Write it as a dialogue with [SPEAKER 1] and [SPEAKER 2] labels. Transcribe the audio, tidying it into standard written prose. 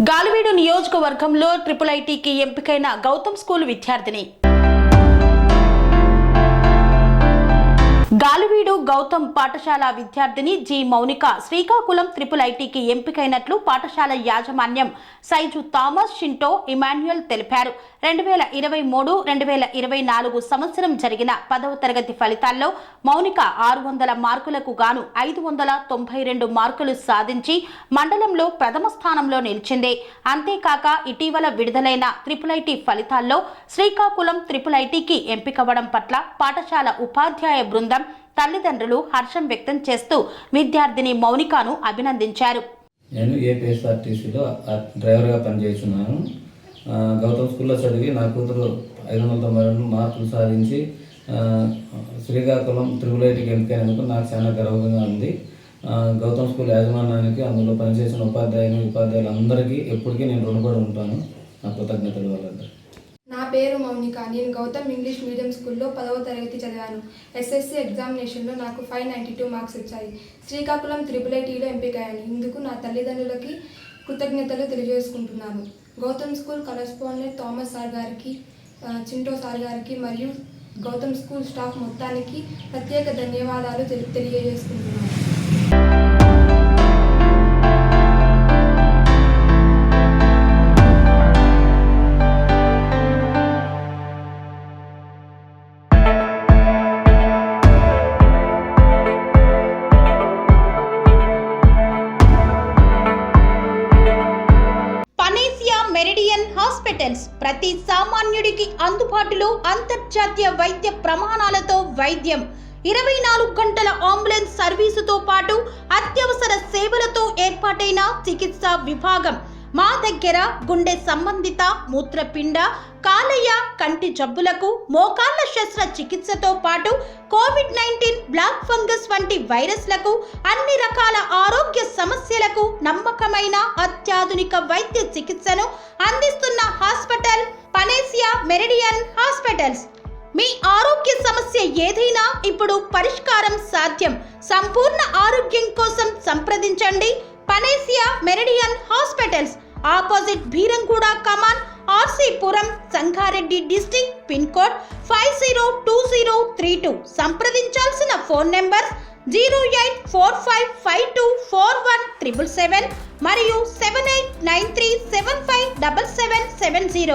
[SPEAKER 1] గాలివీడు నియోజకవర్గంలో IIITకి ఎంపికైన గౌతమ్ స్కూల్ విద్యార్థిని. గాలివీడు గౌతమ్ పాఠశాల విద్యార్థిని జి మౌనిక శ్రీకాకుళం IIITకి ఎంపికైనట్లు పాఠశాల యాజమాన్యం సైజు థామస్ షింటో ఇమాన్యుయల్ తెలిపారు. 2023-2024 సంవత్సరం జరిగిన 10వ తరగతి ఫలితాల్లో మౌనిక 600 మార్కులకు గాను 592 మార్కులు సాధించి మండలంలో ప్రథమ స్థానంలో నిలిచింది. అంతేకాక ఇటీవల విడుదలైన IIIT ఫలితాల్లో శ్రీకాకుళం IIITకి ఎంపికవడం పట్ల పాఠశాల ఉపాధ్యాయ బృందం తల్లిదండ్రులు హర్షం వ్యక్తం చేస్తూ విద్యార్థిని మౌనికను అభినందించారు.
[SPEAKER 2] నేను ఏపీఎస్ఆర్టీసీలో డ్రైవర్గా పనిచేస్తున్నాను. గౌతమ్ స్కూల్లో చదివి నా కూతురు 592 మార్కులు సాధించి శ్రీకాకుళం IIITకి ఎంపికైనందుకు నాకు చాలా గర్వంగా ఉంది. గౌతమ్ స్కూల్ యాజమాన్యానికి, అందులో పనిచేసిన ఉపాధ్యాయులందరికీ ఎప్పటికీ నేను రుణపడి ఉంటాను. నా కృతజ్ఞతలు వాళ్ళందరూ.
[SPEAKER 3] నా పేరు మౌనిక. నేను గౌతమ్ ఇంగ్లీష్ మీడియం స్కూల్లో 10వ తరగతి చదివాను. SSC ఎగ్జామినేషన్లో నాకు 592 మార్క్స్ వచ్చాయి. శ్రీకాకుళం IIITలో ఎంపికయ్యాను. ఇందుకు నా తల్లిదండ్రులకి కృతజ్ఞతలు తెలియజేసుకుంటున్నాను. Gautam school correspondent Thomas sir గారికి, చింటో సార్ గారికి మరియు గౌతమ్ స్కూల్ స్టాఫ్ మొత్తానికి ప్రత్యేక ధన్యవాదాలు తెలియజేసుకుంటున్నాను.
[SPEAKER 1] మెరిడియన్ హాస్పిటల్స్ ప్రతి సామాన్యుడికి అందుబాటులో అంతర్జాతీయ వైద్య ప్రమాణాలతో వైద్యం, 24 గంటల అంబులెన్స్ సర్వీసుతో పాటు అత్యవసర సేవలతో ఏర్పాటైన చికిత్సా విభాగం. మా దగ్గర గుండె సంబంధిత, మూత్రపిండ, కాలేయ, కంటి జబ్బులకు, మోకాళ్ల శస్త్ర చికిత్సతో పాటు COVID-19, బ్లాక్ ఫంగస్ వంటి వైరస్లకు, అన్ని రకాల ఆరోగ్య సమస్యలకు నమ్మకమైన అత్యాధునిక వైద్య చికిత్సను అందిస్తున్న హాస్పిటల్ పనేసియా మెరిడియన్ హాస్పిటల్స్. మీ ఆరోగ్య సమస్య ఏదైనా ఇప్పుడు పరిష్కారం సాధ్యం. సంపూర్ణ ఆరోగ్యం కోసం సంప్రదించండి Panacea Meridian hospitals. Opposite Beeramguda Kaman, RC Puram, Sangareddy district. Pin code 502032. సంప్రదించాల్సిన ఫోన్ నెంబర్ 0845524177 మరియు 7893757770.